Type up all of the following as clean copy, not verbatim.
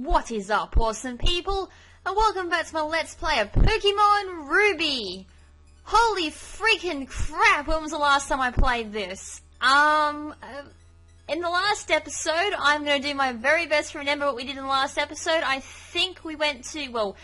What is up, awesome people? And welcome back to my Let's Play of Pokemon Ruby! Holy freaking crap, when was the last time I played this? In the last episode, I'm going to do my very best to remember what we did in the last episode. I think we went to, well,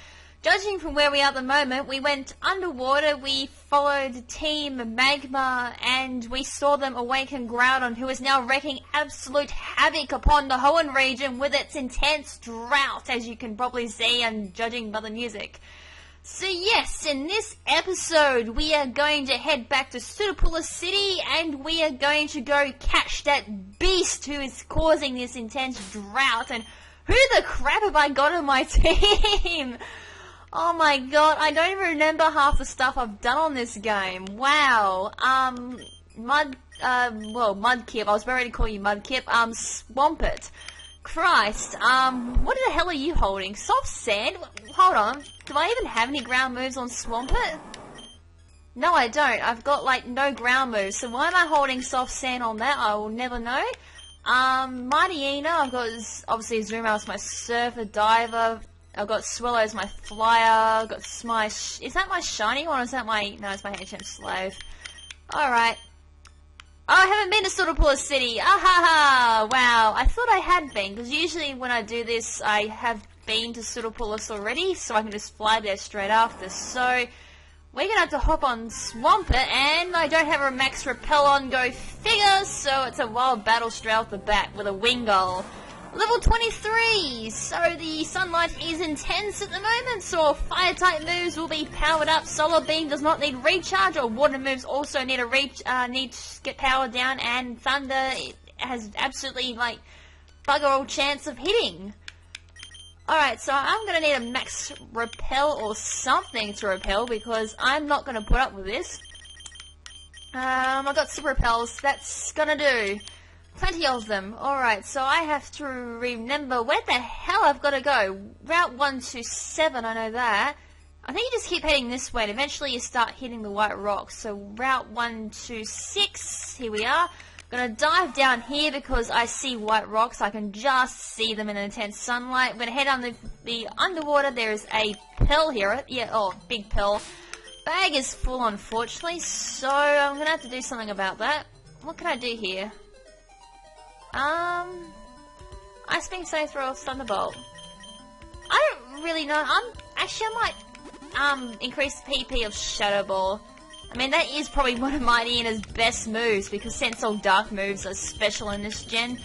judging from where we are at the moment, we went underwater, we followed Team Magma, and we saw them awaken Groudon, who is now wreaking absolute havoc upon the Hoenn region with its intense drought, as you can probably see and judging by the music. So yes, in this episode, we are going to head back to Sudapula City, and we are going to go catch that beast who is causing this intense drought, and who the crap have I got on my team? Oh my god, I don't even remember half the stuff I've done on this game. Wow. Mudkip, I was ready to call you Mudkip. Swampert. Christ, what the hell are you holding? Soft Sand? Hold on. Do I even have any ground moves on Swampert? No, I don't. I've got, like, no ground moves. So why am I holding Soft Sand on that? I will never know. Mightyena, I've got, obviously, Zuma as my Surfer, Diver. I've got Swallow as my Flyer, I've got my, is that my shiny one or is that my, no, it's my HM Slave. Alright. Oh, I haven't been to Sudapula City, ahaha, wow, I thought I had been, because usually when I do this, I have been to Sudapula already, so I can just fly there straight after, so, we're gonna have to hop on Swampert, and I don't have a max repel on, go figure, so it's a wild battle straight off the bat with a Wingull. Level 23! So the sunlight is intense at the moment, so fire type moves will be powered up, solar beam does not need recharge, or water moves also need need to get powered down, and thunder has absolutely, like, bugger all chance of hitting. Alright, so I'm gonna need a max repel or something to repel, because I'm not gonna put up with this. I've got super repels, that's gonna do. Plenty of them. Alright, so I have to remember where the hell I've got to go. Route 127, I know that. I think you just keep heading this way and eventually you start hitting the white rocks. So Route 126, here we are. I'm going to dive down here because I see white rocks. I can just see them in intense sunlight. I'm going to head on the underwater. There is a pill here. Yeah, oh, big pill. Bag is full, unfortunately, so I'm going to have to do something about that. What can I do here? Ice Beam, Save Throw, Thunderbolt. I don't really know. I might increase the PP of Shadow Ball. I mean, that is probably one of Mightyena's best moves, because Sense All Dark moves are special in this gen.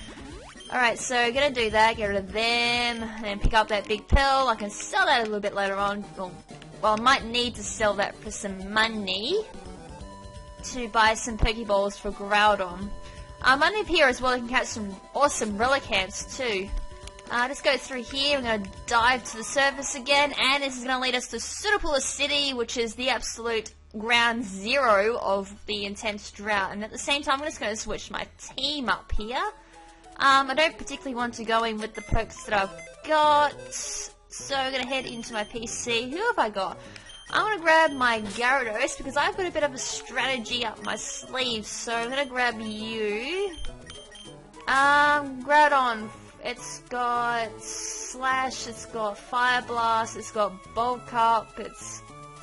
Alright, so gonna do that, get rid of them, and then pick up that big pill. I can sell that a little bit later on. Well, I might need to sell that for some money to buy some Pokeballs for Groudon. Under here as well, you can catch some awesome Relicanths too. Just go through here, we're going to dive to the surface again, and this is going to lead us to Sudapula City, which is the absolute ground zero of the intense drought. And at the same time, I'm just going to switch my team up here. I don't particularly want to go in with the pokes that I've got, so I'm going to head into my PC. Who have I got? I'm going to grab my Gyarados because I've got a bit of a strategy up my sleeve, so I'm going to grab you. Groudon, it's got Slash, it's got Fire Blast, it's got Bulk Up, it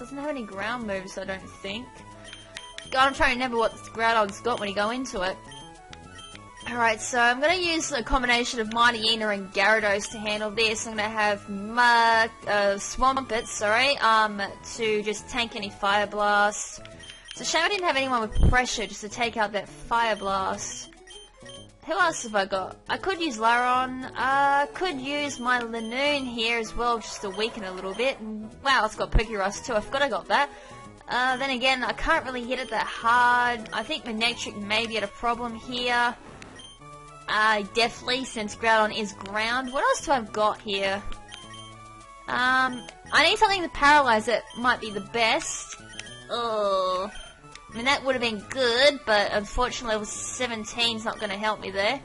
doesn't have any ground moves, I don't think. God, I'm trying to remember what Groudon's got when you go into it. Alright, so I'm going to use a combination of Mightyena and Gyarados to handle this. I'm going to have Swampert, to just tank any Fire Blast. It's a shame I didn't have anyone with pressure just to take out that Fire Blast. Who else have I got? I could use Laron. I could use my Lanoon here as well, just to weaken a little bit. Wow, it's got Pokerust too, I forgot I got that. Then again, I can't really hit it that hard. I think Manectric maybe had a problem here. Definitely, since Groudon is ground. What else do I've got here? I need something to paralyze it. Might be the best. Oh, I mean, that would have been good, but unfortunately level 17's not going to help me there.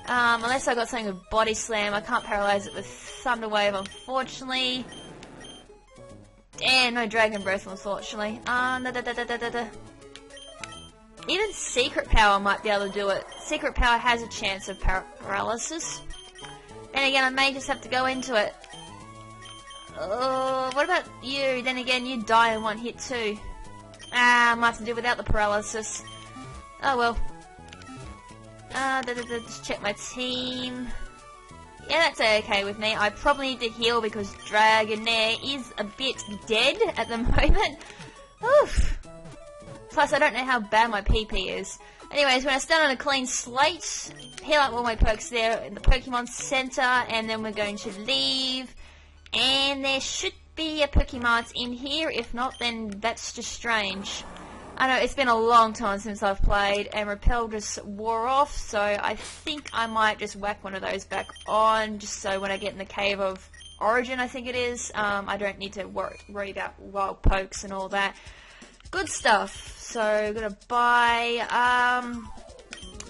Unless I got something with Body Slam. I can't paralyze it with Thunder Wave, unfortunately. And no Dragon Breath, unfortunately. Even Secret Power might be able to do it. Secret Power has a chance of paralysis. And Then again, I may just have to go into it. Oh, what about you? Then again, you die in one hit too. I might have to do without the paralysis. Oh well. Just check my team. Yeah, that's okay with me. I probably need to heal because Dragonair is a bit dead at the moment. Oof. Plus, I don't know how bad my PP is. Anyways, we're going to start on a clean slate. Heal up all my perks there in the Pokemon Center, and then we're going to leave. And there should be a Pokemon in here. If not, then that's just strange. I know, it's been a long time since I've played, and Repel just wore off, so I think I might just whack one of those back on, just so when I get in the Cave of Origin, I think it is, I don't need to worry about wild pokes and all that. Good stuff. So, gonna buy,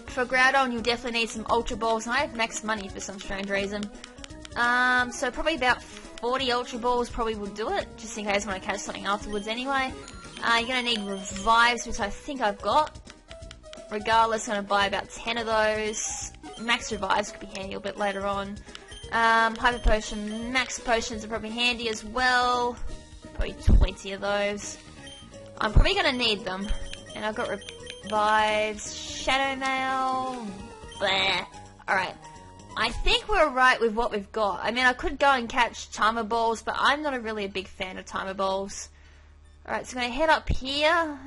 for Groudon, you'll definitely need some Ultra Balls, and I have max money for some strange reason. So probably about 40 Ultra Balls probably will do it, just in case when I catch something afterwards anyway. You're going to need Revives, which I think I've got. Regardless, I'm going to buy about 10 of those. Max Revives could be handy a bit later on. Hyper Potion, Max Potions are probably handy as well. Probably 20 of those. I'm probably going to need them. And I've got Revives, Shadow Mail. Bleh. Alright. I think we're right with what we've got. I mean, I could go and catch Timer Balls, but I'm not really a big fan of Timer Balls. Alright, so I'm going to head up here.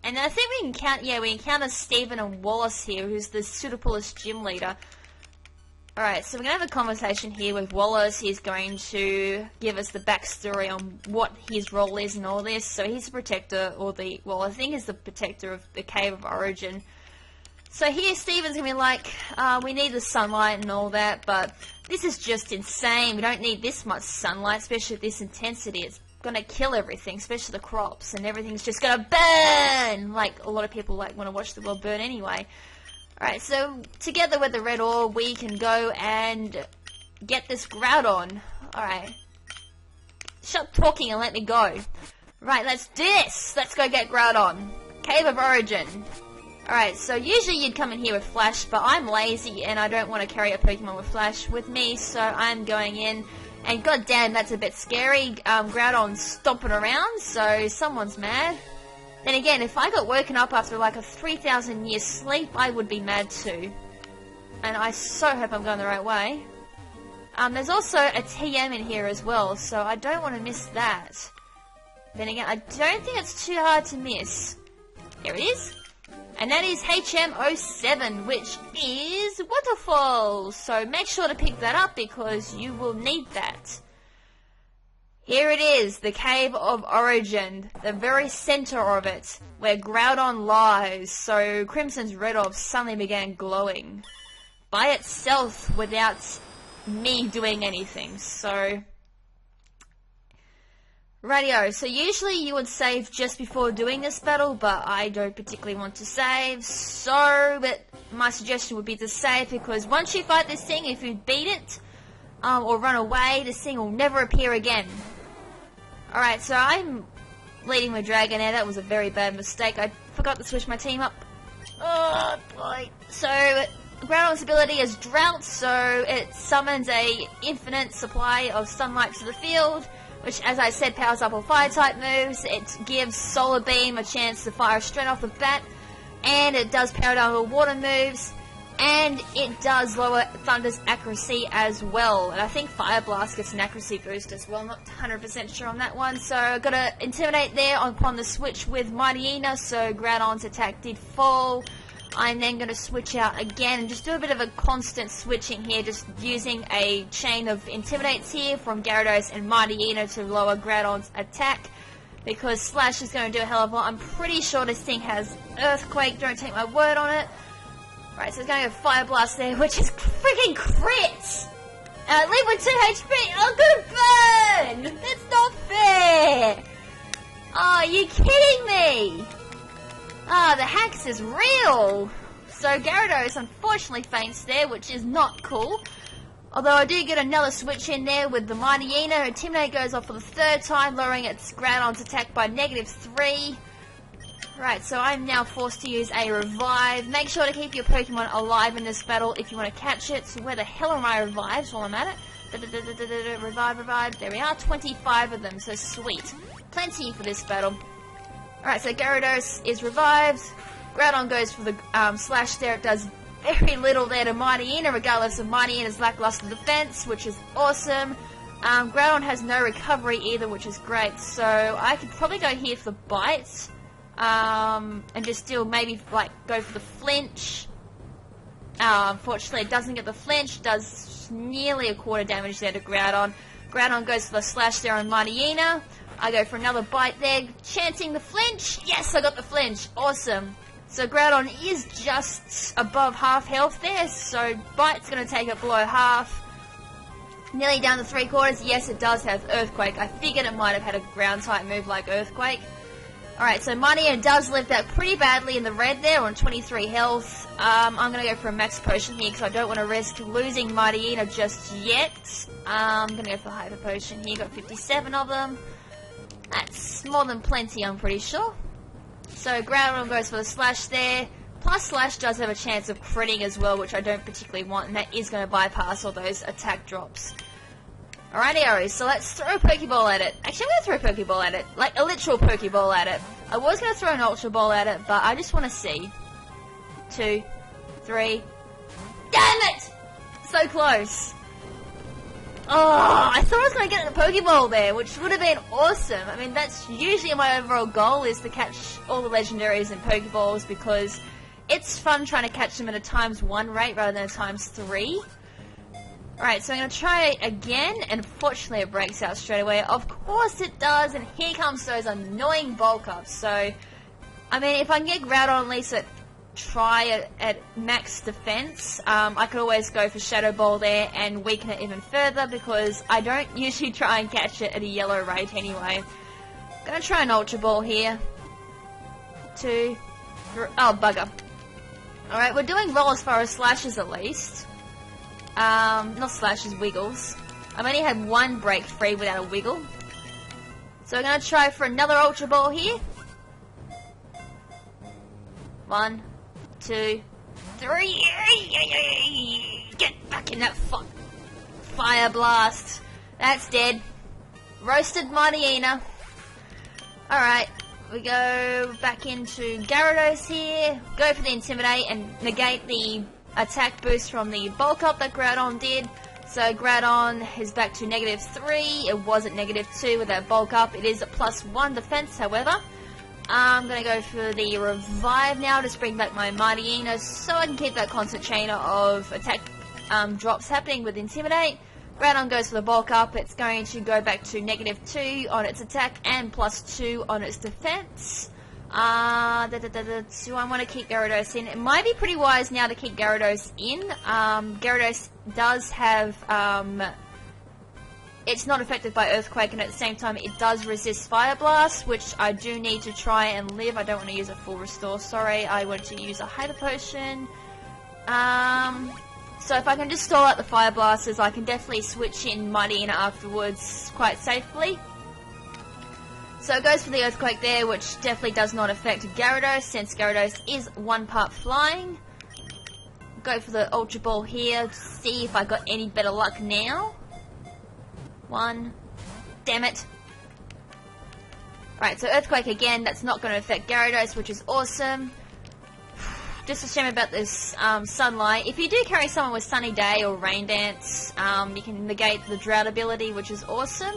And I think we encounter Steven and Wallace here, who's the Sootopolis gym leader. Alright, so we're going to have a conversation here with Wallace. He's going to give us the backstory on what his role is and all this. So he's the protector, I think he's the protector of the Cave of Origin. So here Steven's going to be like, we need the sunlight and all that, but this is just insane. We don't need this much sunlight, especially at this intensity. It's gonna kill everything, especially the crops, and everything's just gonna burn! Like, a lot of people want to watch the world burn anyway. Alright, so together with the red ore, we can go and get this Groudon. Alright. Shut talking and let me go. Right, let's do this! Let's go get Groudon. Cave of Origin. Alright, so usually you'd come in here with Flash, but I'm lazy and I don't want to carry a Pokemon with Flash with me, so I'm going in. And goddamn, that's a bit scary. Groudon's stomping around, so someone's mad. Then again, if I got woken up after like a 3,000 year sleep, I would be mad too. And I so hope I'm going the right way. There's also a TM in here as well, so I don't want to miss that. Then again, I don't think it's too hard to miss. There it is. And that is HM07, which is Waterfall. So make sure to pick that up because you will need that. Here it is, the Cave of Origin, the very center of it, where Groudon lies. So KrimZen's red orb suddenly began glowing by itself without me doing anything. So radio, so usually you would save just before doing this battle, but I don't particularly want to save, but my suggestion would be to save, because once you fight this thing, if you beat it, or run away, this thing will never appear again. Alright, so I'm leading with Dragonair. That was a very bad mistake. I forgot to switch my team up. Oh boy. So Groudon's ability is Drought, so it summons a infinite supply of sunlight to the field, which, as I said, powers up all Fire-type moves. It gives Solar Beam a chance to fire straight off the bat, and it does power down all Water moves, and it does lower Thunder's accuracy as well. And I think Fire Blast gets an accuracy boost as well. I'm not 100% sure on that one. So I got to Intimidate there upon the switch with Mightyena, so Groudon's attack did fall. I'm then going to switch out again and just do a bit of a constant switching here, just using a chain of Intimidates here from Gyarados and Mightyena to lower Groudon's attack, because Slash is going to do a hell of a lot. I'm pretty sure this thing has Earthquake, don't take my word on it. Right, so it's going to go Fire Blast there, which is freaking crit! Leave with 2 HP! Oh, I'm gonna burn! That's not fair! Oh, are you kidding me? Ah, the hacks is real! So Gyarados unfortunately faints there, which is not cool. Although I do get another switch in there with the Mightyena. Intimidate goes off for the 3rd time, lowering its Groudon's attack by -3. Right, so I'm now forced to use a revive. Make sure to keep your Pokemon alive in this battle if you want to catch it. So where the hell are my revives while I'm at it? Revive. There we are, 25 of them, so sweet. Plenty for this battle. Alright, so Gyarados is revived. Groudon goes for the slash there. It does very little there to Mightyena, regardless of Mightyena's lackluster defense, which is awesome. Groudon has no recovery either, which is great. So I could probably go here for the bite. And just still maybe like go for the flinch. Unfortunately it doesn't get the flinch, does nearly a quarter damage there to Groudon. Groudon goes for the slash there on Mightyena. I go for another bite there, chancing the flinch. Yes, I got the flinch, awesome. So Groudon is just above half health there, so bite's going to take it below half. Nearly down to 3/4, yes it does have Earthquake. I figured it might have had a ground type move like Earthquake. Alright, so Mightyena does live that pretty badly in the red there on 23 health. I'm going to go for a max potion here because I don't want to risk losing Mightyena just yet. I'm going to go for a hyper potion here, got 57 of them. That's more than plenty, I'm pretty sure. So Groudon goes for the slash there. Plus slash does have a chance of critting as well, which I don't particularly want, and that is going to bypass all those attack drops. Alrighty, so let's throw a Pokeball at it. Actually, I'm going to throw a Pokeball at it. Like, a literal Pokeball at it. I was going to throw an Ultra Ball at it, but I just want to see. 2, 3. Damn it! So close. Oh, I thought I was going to get the Pokeball there, which would have been awesome. I mean, that's usually my overall goal, is to catch all the legendaries and Pokeballs, because it's fun trying to catch them at a ×1 rate rather than a ×3. Alright, so I'm going to try it again, and unfortunately it breaks out straight away. Of course it does, and here comes those annoying bulk ups. So, I mean, if I can get Groudon at least try at max defense, I could always go for Shadow Ball there and weaken it even further, because I don't usually try and catch it at a yellow rate anyway. I'm going to try an Ultra Ball here. 2, 3, oh bugger. Alright, we're doing well as far as slashes at least. Not slashes, wiggles. I've only had one break free without a wiggle. So I'm going to try for another Ultra Ball here. 1, 2, 3. Get back in that fire blast. That's dead. Roasted Mightyena. Alright, we go back into Gyarados here. Go for the Intimidate and negate the attack boost from the bulk up that Groudon did. So Groudon is back to -3. It was at -2 with that bulk up. It is at +1 defense, however. I'm going to go for the revive now to bring back my Mightyena so I can keep that constant chain of attack drops happening with Intimidate. Groudon goes for the bulk up. It's going to go back to -2 on its attack and +2 on its defense. Do I want to keep Gyarados in? It might be pretty wise now to keep Gyarados in. Gyarados does have, it's not affected by Earthquake, and at the same time it does resist Fire Blast, which I do need to try and live. I don't want to use a full restore, sorry. I want to use a Hyper Potion. So if I can just stall out the Fire Blasters, I can definitely switch in Mightyena afterwards quite safely. So it goes for the Earthquake there, which definitely does not affect Gyarados, since Gyarados is 1 part flying. Go for the Ultra Ball here to see if I got any better luck now. 1. Damn it. Alright, so Earthquake again, that's not going to affect Gyarados, which is awesome. Just a shame about this Sunlight. If you do carry someone with Sunny Day or Rain Dance, you can negate the Drought ability, which is awesome.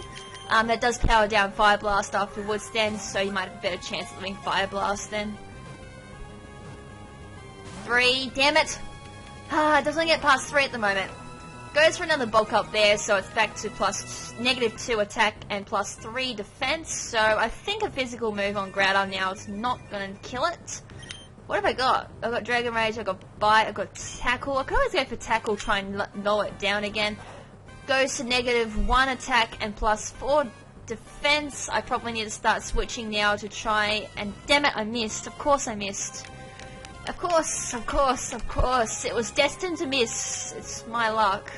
That does power down Fire Blast afterwards then, so you might have a better chance of living Fire Blast then. 3, damn it! It doesn't get past 3 at the moment. Goes for another bulk up there, so it's back to -2 attack and +3 defense. So I think a physical move on Groudon now is not going to kill it. What have I got? I've got Dragon Rage, I've got Bite, I've got Tackle. I could always go for Tackle, try and lower it down again. Goes to -1 attack and +4 defense. I probably need to start switching now to try and... Damn it, I missed. Of course I missed. Of course. It was destined to miss. It's my luck.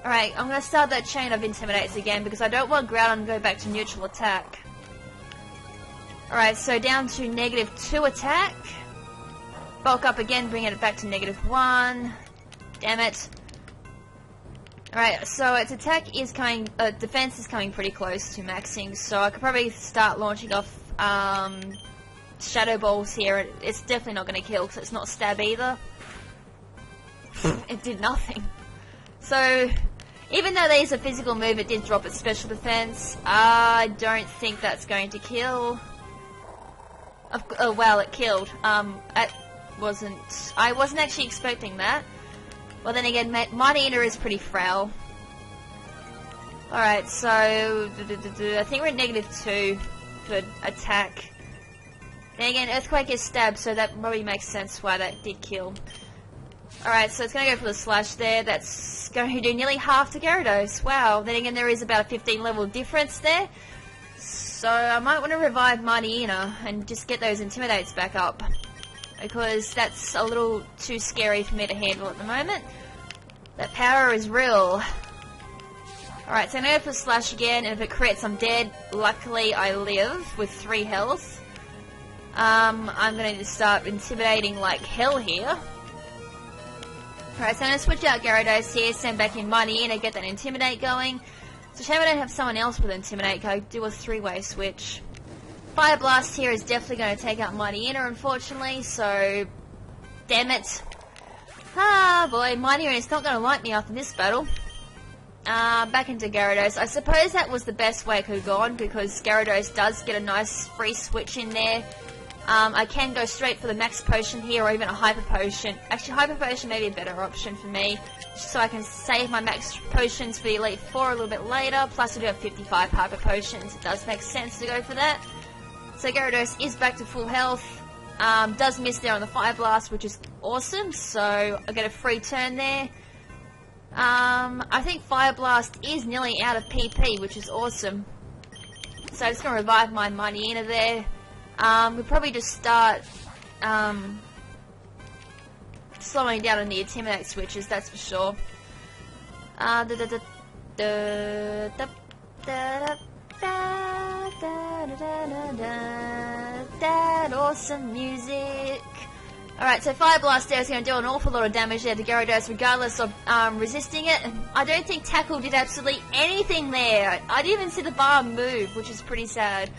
Alright, I'm going to start that chain of Intimidates again because I don't want Groudon to go back to neutral attack. Alright, so down to -2 attack. Bulk up again, bringing it back to -1. Damn it. Alright, so its attack is coming, defense is coming pretty close to maxing, so I could probably start launching off shadow balls here. It's definitely not going to kill because it's not stab either. It did nothing. So, even though there's a physical move, it did drop its special defense. I don't think that's going to kill. Oh, well, it killed. I wasn't actually expecting that. Well, then again, Mighty Eater is pretty frail. Alright, so I think we're at -2 for attack. Then again, Earthquake is stab, so that probably makes sense why that did kill. Alright, so it's going to go for the slash there. That's going to do nearly half to Gyarados. Wow. Then again, there is about a 15 level difference there. So I might want to revive Mighty Eater and just get those Intimidates back up, because that's a little too scary for me to handle at the moment. That power is real. Alright, so I'm going to go for slash again, and if it crits, I'm dead. Luckily, I live with 3 health. I'm going to start intimidating like hell here. Alright, so I'm going to switch out Gyarados here, send back in Mighty Eater, get that Intimidate going. It's a shame I don't have someone else with Intimidate, I do a 3-way switch. Fire Blast here is definitely going to take out Mighty Eater, unfortunately, so damn it. Ah boy, Mighty Eater is not going to like me after this battle. Back into Gyarados. I suppose that was the best way it could have gone, because Gyarados does get a nice free switch in there. I can go straight for the Max Potion here, or even a Hyper Potion. Actually, Hyper Potion may be a better option for me, just so I can save my Max Potions for the Elite Four a little bit later. Plus, I do have 55 Hyper Potions. It does make sense to go for that. So Gyarados is back to full health. Does miss there on the Fire Blast, which is awesome. So I get a free turn there. I think Fire Blast is nearly out of PP, which is awesome. So I'm just going to revive my Mighty Eater there. We'll probably just start slowing down on the Intimidate switches, that's for sure. That awesome music. Alright, so Fire Blast there is going to do an awful lot of damage there to Gyarados, regardless of resisting it. I don't think Tackle did absolutely anything there. I didn't even see the bar move, which is pretty sad.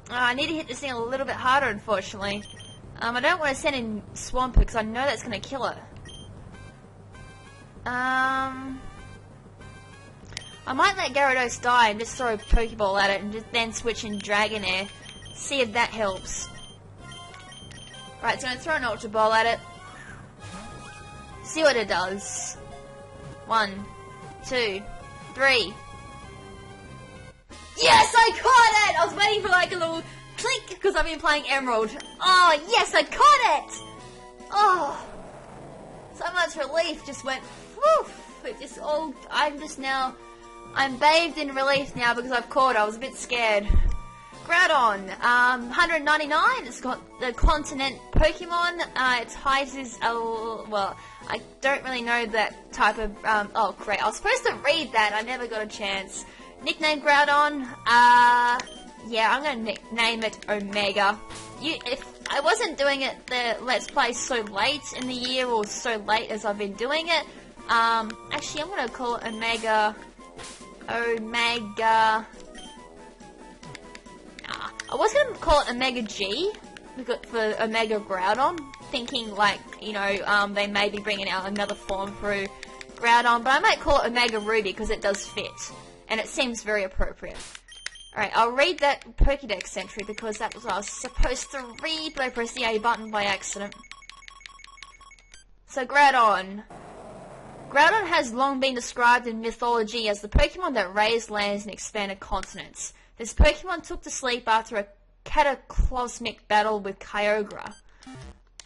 I need to hit this thing a little bit harder, unfortunately. I don't want to send in Swampert, because I know that's going to kill it. I might let Gyarados die and just throw a Pokeball at it, and just then switch in Dragonair. See if that helps. Right, so I'm going to throw an Ultra Ball at it. See what it does. 1, 2, 3. Yes, I caught it! I was waiting for like a little click because I've been playing Emerald. Oh, yes, I caught it! Oh, so much relief just went, whew, it just all, I'm bathed in relief now because I've caught it. I was a bit scared. Groudon, 199, it's got the continent Pokemon. Its height is, well, I don't really know that type of, oh great, I was supposed to read that, I never got a chance. Nickname Groudon, yeah, I'm gonna name it Omega. If I wasn't doing it the Let's Play so late in the year, or so late as I've been doing it, actually I'm gonna call it Omega, I was going to call it Omega G for Omega Groudon, thinking like, you know, they may be bringing out another form through Groudon, but I might call it Omega Ruby because it does fit, and it seems very appropriate. Alright, I'll read that Pokédex entry because that was what I was supposed to read, but I pressed the A button by accident. So Groudon. Groudon has long been described in mythology as the Pokemon that raised lands and expanded continents. This Pokemon took to sleep after a cataclysmic battle with Kyogre.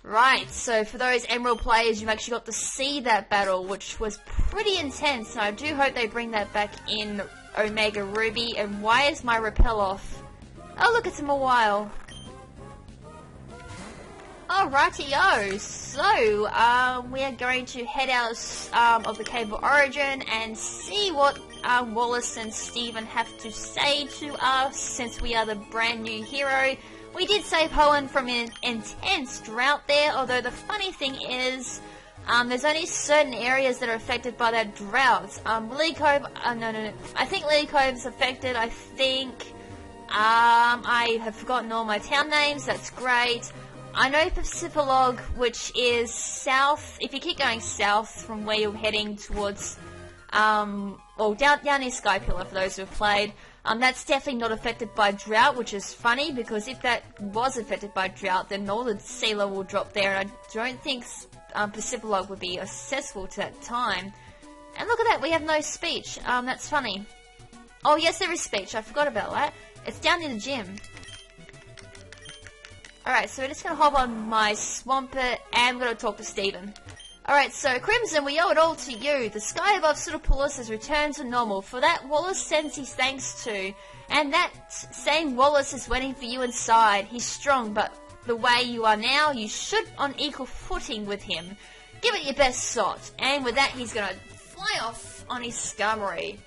Right, so for those Emerald players, you've actually got to see that battle, which was pretty intense, and I do hope they bring that back in Omega Ruby. And why is my repel off? Oh look, it's a Mawile. Alrighty-o, so we are going to head out of the Cave of Origin and see what Wallace and Steven have to say to us, since we are the brand new hero. We did save Hoenn from an intense drought there, although the funny thing is, there's only certain areas that are affected by that drought. Lily Cove, no, I think Lily Cove's affected, I think. I have forgotten all my town names, that's great. I know Pacificlog, which is south, if you keep going south from where you're heading towards, well, down near Skypillar for those who have played, that's definitely not affected by drought, which is funny, because if that was affected by drought, then all the sea level will drop there, and I don't think Pacificlog would be accessible to that time. And look at that, we have no speech, that's funny. Oh yes, there is speech, I forgot about that. It's down near the gym. Alright, so we're just going to hop on my Swampert, and we're going to talk to Steven. Alright, so KrimZen, we owe it all to you. The sky above Pseudopolis has returned to normal. For that, Wallace sends his thanks to. And that same Wallace is waiting for you inside. He's strong, but the way you are now, you should on equal footing with him. Give it your best shot. And with that, he's going to fly off on his Skarmory.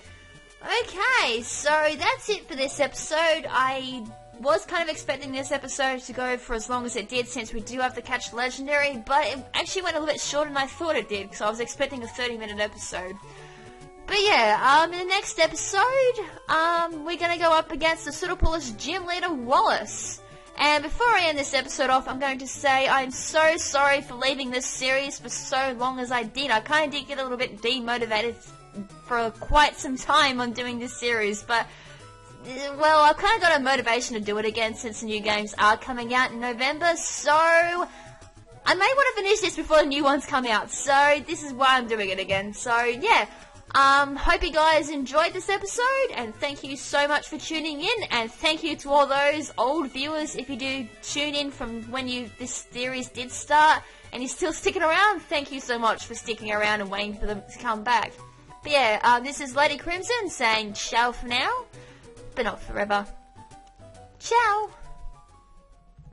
Okay, so that's it for this episode. I was kind of expecting this episode to go for as long as it did, since we do have to catch Legendary, but it actually went a little bit shorter than I thought it did, because I was expecting a 30-minute episode. But yeah, in the next episode, we're going to go up against the Pseudopolis gym leader, Wallace. And before I end this episode off, I'm going to say I'm so sorry for leaving this series for so long as I did. I kind of did get a little bit demotivated for quite some time on doing this series, but well, I've kind of got a motivation to do it again since the new games are coming out in November, so I may want to finish this before the new ones come out, so this is why I'm doing it again. So yeah, hope you guys enjoyed this episode, and thank you so much for tuning in, and thank you to all those old viewers. If you do tune in from when this series did start, and you're still sticking around, thank you so much for sticking around and waiting for them to come back. But yeah, this is Lady KrimZen saying ciao for now, but not forever. Ciao!